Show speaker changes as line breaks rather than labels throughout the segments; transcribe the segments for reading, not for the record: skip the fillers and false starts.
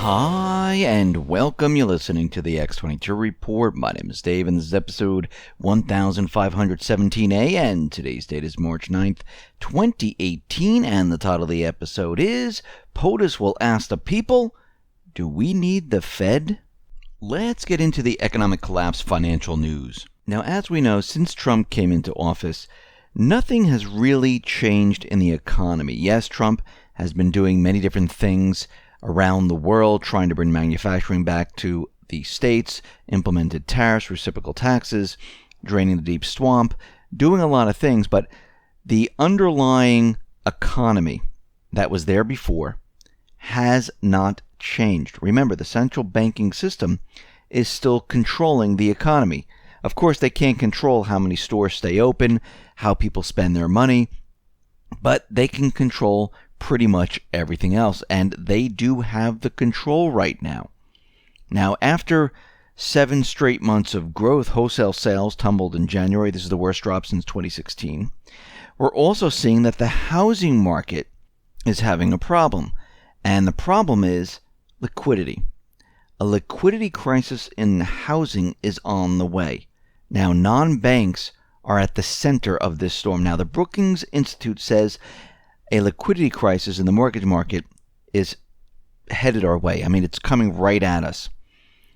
Hi, and welcome. You're listening to the X22 Report. My name is Dave, and this is episode 1517A, and today's date is March 9th, 2018, and the title of the episode is POTUS will ask the people, do we need the Fed? Let's get into the economic collapse financial news. Now, as we know, since Trump came into office, nothing has really changed in the economy. Yes, Trump has been doing many different things around the world, trying to bring manufacturing back to the states, implemented tariffs, reciprocal taxes, draining the deep swamp, doing a lot of things, but the underlying economy that was there before has not changed. Remember, the central banking system is still controlling the economy. Of course, they can't control how many stores stay open, how people spend their money, but they can control pretty much everything else, and they do have the control right now. Now, after 7 straight months of growth, wholesale sales tumbled in January. This is the worst drop since 2016. We're also seeing that the housing market is having a problem, and the problem is liquidity. A liquidity crisis in housing is on the way. Now, non-banks are at the center of this storm. Now, the Brookings Institute says a liquidity crisis in the mortgage market is headed our way. I mean, it's coming right at us.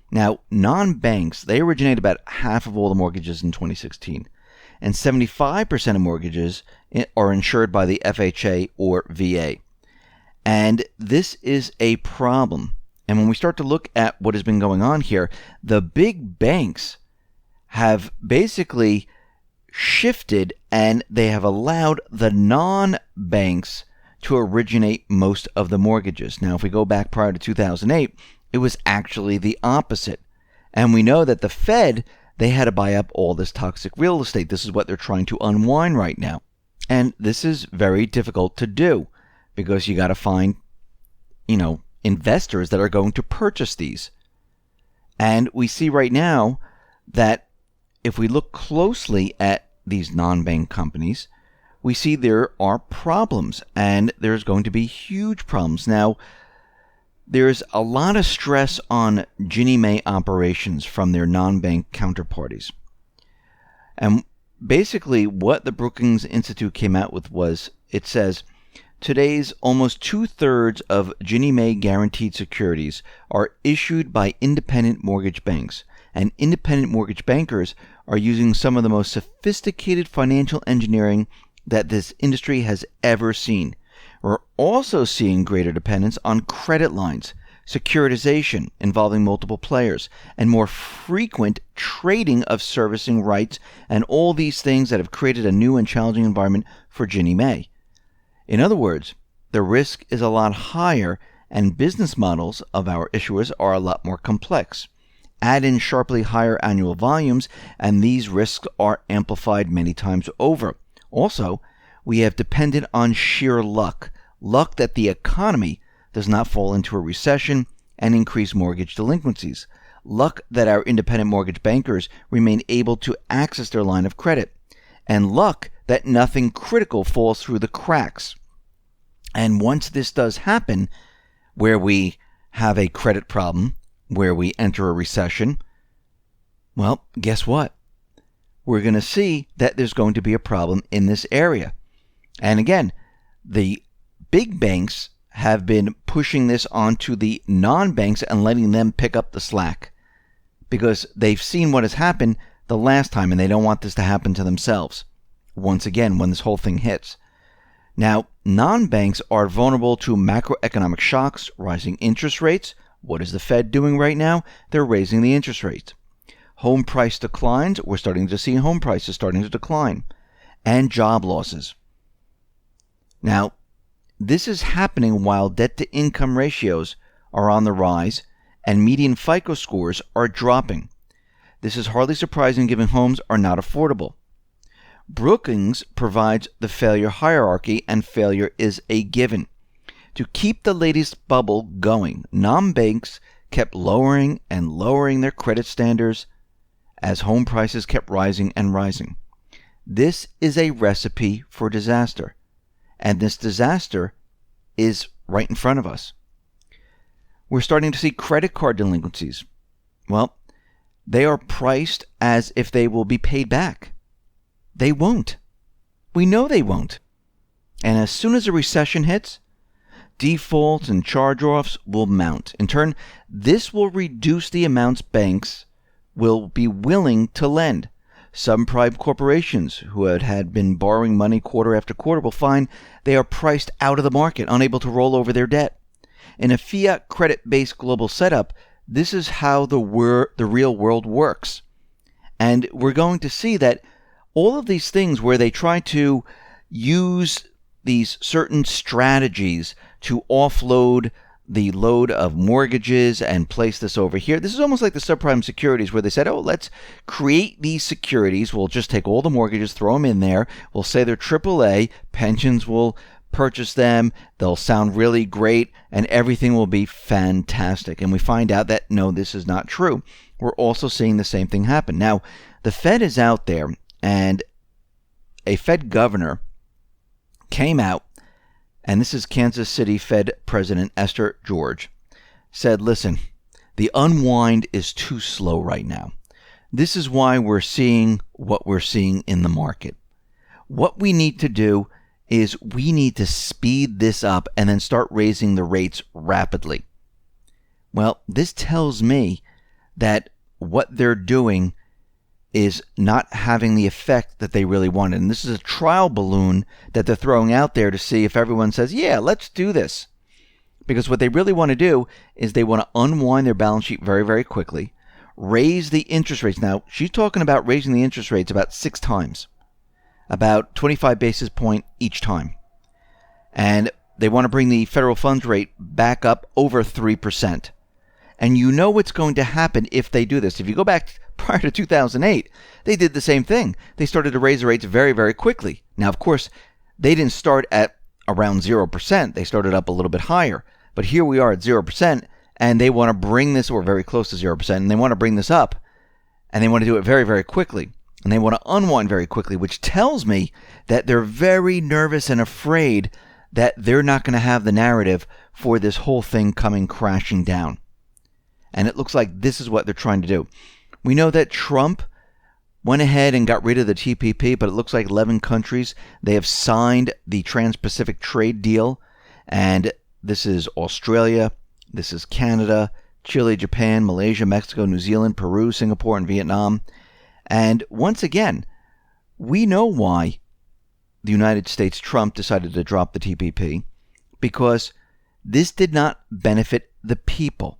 Now, non-banks, they originate about half of all the mortgages in 2016, and 75% of mortgages are insured by the FHA or VA. And this is a problem. And when we start to look at what has been going on here, the big banks have basically shifted, and they have allowed the non-banks to originate most of the mortgages. Now, if we go back prior to 2008, it was actually the opposite. And we know that the Fed, they had to buy up all this toxic real estate. This is what they're trying to unwind right now. And this is very difficult to do because you got to find, investors that are going to purchase these. And we see right now that if we look closely at these non-bank companies, we see there are problems, and there's going to be huge problems. Now, there's a lot of stress on Ginnie Mae operations from their non-bank counterparties. And basically what the Brookings Institute came out with was, it says, today's almost 2/3 of Ginnie Mae guaranteed securities are issued by independent mortgage banks, and independent mortgage bankers are using some of the most sophisticated financial engineering that this industry has ever seen. We're also seeing greater dependence on credit lines, securitization involving multiple players, and more frequent trading of servicing rights, and all these things that have created a new and challenging environment for Ginnie Mae. In other words, the risk is a lot higher, and business models of our issuers are a lot more complex. Add in sharply higher annual volumes, and these risks are amplified many times over. Also, we have depended on sheer luck that the economy does not fall into a recession and increase mortgage delinquencies, luck that our independent mortgage bankers remain able to access their line of credit, and luck that nothing critical falls through the cracks. And once this does happen, where we have a credit problem, where we enter a recession, well, guess what? We're going to see that there's going to be a problem in this area. And again, the big banks have been pushing this onto the non-banks and letting them pick up the slack because they've seen what has happened the last time, and they don't want this to happen to themselves once again when this whole thing hits. Now, non-banks are vulnerable to macroeconomic shocks, rising interest rates. What is the Fed doing right now? They're raising the interest rates. Home price declines. We're starting to see home prices starting to decline. And job losses. Now, this is happening while debt-to-income ratios are on the rise and median FICO scores are dropping. This is hardly surprising given homes are not affordable. Brookings provides the failure hierarchy, and failure is a given. To keep the latest bubble going, non-banks kept lowering and lowering their credit standards as home prices kept rising and rising. This is a recipe for disaster, and this disaster is right in front of us. We're starting to see credit card delinquencies. Well, they are priced as if they will be paid back. They won't. We know they won't. And as soon as a recession hits, defaults and charge-offs will mount. In turn, this will reduce the amounts banks will be willing to lend. Some private corporations who had been borrowing money quarter after quarter will find they are priced out of the market, unable to roll over their debt. In a fiat credit-based global setup, this is how the real world works. And we're going to see that all of these things where they try to use these certain strategies to offload the load of mortgages and place this over here. This is almost like the subprime securities where they said, oh, let's create these securities. We'll just take all the mortgages, throw them in there. We'll say they're AAA. Pensions will purchase them. They'll sound really great and everything will be fantastic. And we find out that no, this is not true. We're also seeing the same thing happen. Now, the Fed is out there and a Fed governor came out, and this is Kansas City Fed President Esther George, said, listen, the unwind is too slow right now. This is why we're seeing what we're seeing in the market. What we need to do is we need to speed this up and then start raising the rates rapidly. Well, this tells me that what they're doing is not having the effect that they really wanted. And this is a trial balloon that they're throwing out there to see if everyone says, yeah, let's do this. Because what they really want to do is they want to unwind their balance sheet very, very quickly, raise the interest rates. Now, she's talking about raising the interest rates about 6 times, about 25 basis point each time. And they want to bring the federal funds rate back up over 3%. And you know what's going to happen if they do this. If you go back prior to 2008, they did the same thing. They started to raise the rates very, very quickly. Now, of course, they didn't start at around 0%. They started up a little bit higher. But here we are at 0%, and they want to bring this, or very close to 0%, and they want to bring this up, and they want to do it very, very quickly. And they want to unwind very quickly, which tells me that they're very nervous and afraid that they're not going to have the narrative for this whole thing coming crashing down. And it looks like this is what they're trying to do. We know that Trump went ahead and got rid of the TPP, but it looks like 11 countries, they have signed the Trans-Pacific Trade Deal. And this is Australia, this is Canada, Chile, Japan, Malaysia, Mexico, New Zealand, Peru, Singapore, and Vietnam. And once again, we know why the United States, Trump, decided to drop the TPP, because this did not benefit the people.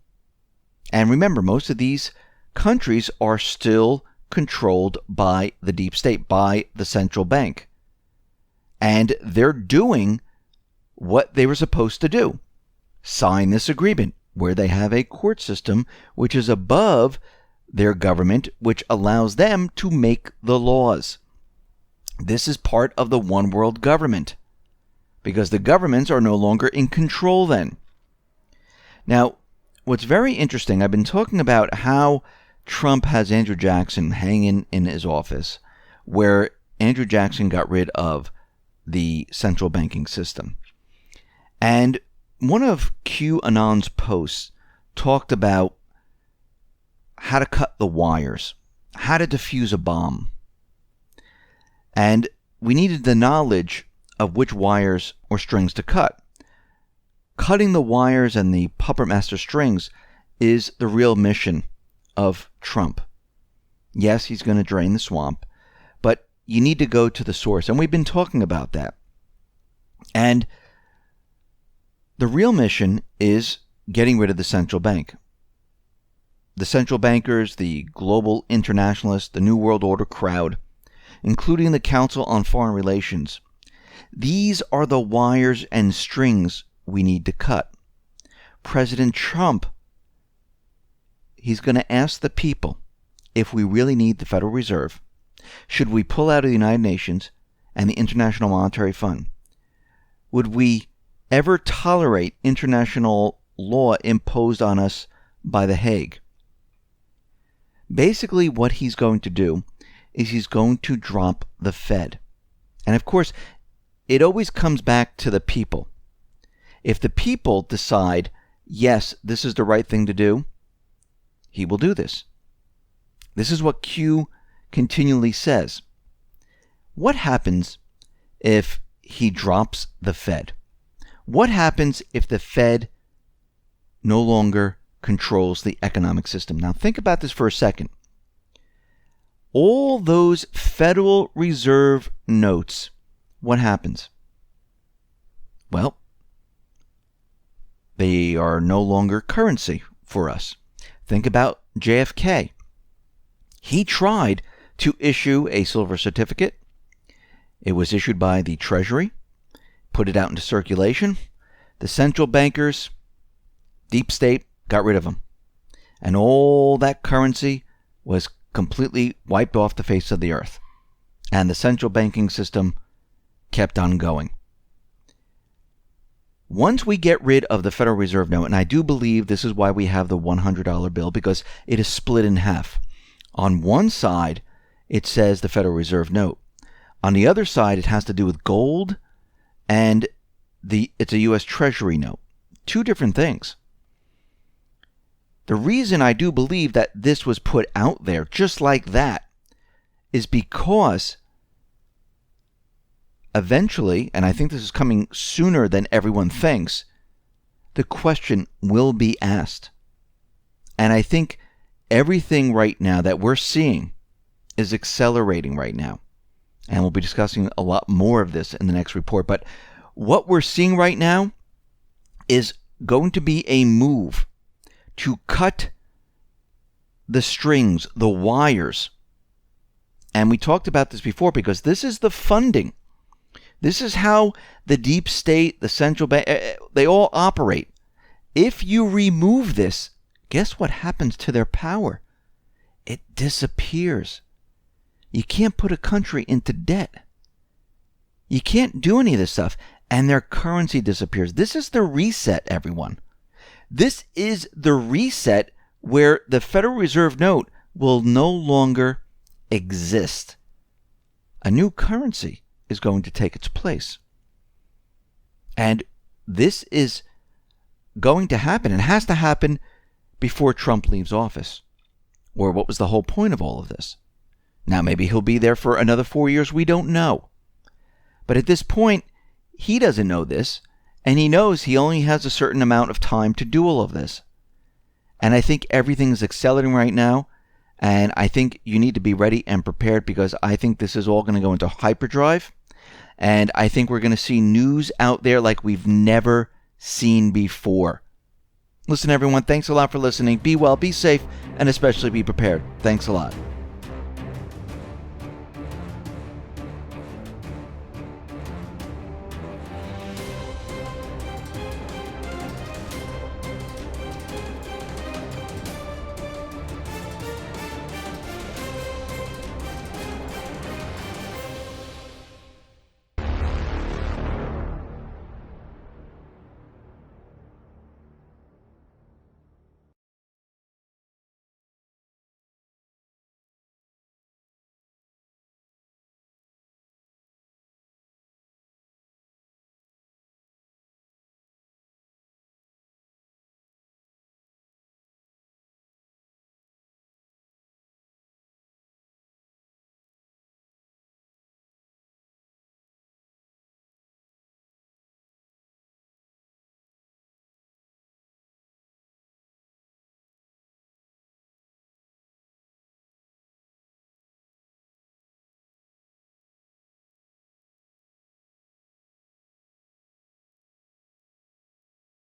And remember, most of these countries are still controlled by the deep state, by the central bank. And they're doing what they were supposed to do. Sign this agreement where they have a court system which is above their government, which allows them to make the laws. This is part of the one world government, because the governments are no longer in control then. Now, what's very interesting, I've been talking about how Trump has Andrew Jackson hanging in his office, where Andrew Jackson got rid of the central banking system. And one of QAnon's posts talked about how to cut the wires, how to defuse a bomb. And we needed the knowledge of which wires or strings to cut. Cutting the wires and the puppet master strings is the real mission of Trump. Yes, he's going to drain the swamp, but you need to go to the source. And we've been talking about that. And the real mission is getting rid of the central bank. The central bankers, the global internationalists, the New World Order crowd, including the Council on Foreign Relations. These are the wires and strings we need to cut. President Trump, he's going to ask the people if we really need the Federal Reserve. Should we pull out of the United Nations and the International Monetary Fund? Would we ever tolerate international law imposed on us by The Hague? Basically, what he's going to do is he's going to drop the Fed. And of course, it always comes back to the people. If the people decide yes, this is the right thing to do, he will do this. This is what Q continually says. What happens if he drops the Fed? What happens if the Fed no longer controls the economic system? Now think about this for a second. All those Federal Reserve notes, what happens? Well, they are no longer currency for us. Think about JFK. He tried to issue a silver certificate. It was issued by the Treasury, put it out into circulation. The central bankers, deep state, got rid of them. And all that currency was completely wiped off the face of the earth. And the central banking system kept on going. Once we get rid of the Federal Reserve note, and I do believe this is why we have the $100 bill, because it is split in half. On one side, it says the Federal Reserve note. On the other side, it has to do with gold, and it's a U.S. Treasury note. Two different things. The reason I do believe that this was put out there just like that is because eventually, and I think this is coming sooner than everyone thinks, the question will be asked. And I think everything right now that we're seeing is accelerating right now. And we'll be discussing a lot more of this in the next report. But what we're seeing right now is going to be a move to cut the strings, the wires. And we talked about this before because this is the funding. This is how the deep state, the central bank, they all operate. If you remove this, guess what happens to their power? It disappears. You can't put a country into debt. You can't do any of this stuff. And their currency disappears. This is the reset, everyone. This is the reset where the Federal Reserve note will no longer exist. A new currency is going to take its place. And this is going to happen. It has to happen before Trump leaves office. Or what was the whole point of all of this? Now, maybe he'll be there for another 4 years. We don't know. But at this point, he doesn't know this. And he knows he only has a certain amount of time to do all of this. And I think everything is accelerating right now. And I think you need to be ready and prepared because I think this is all going to go into hyperdrive. And I think we're going to see news out there like we've never seen before. Listen, everyone, thanks a lot for listening. Be well, be safe, and especially be prepared. Thanks a lot.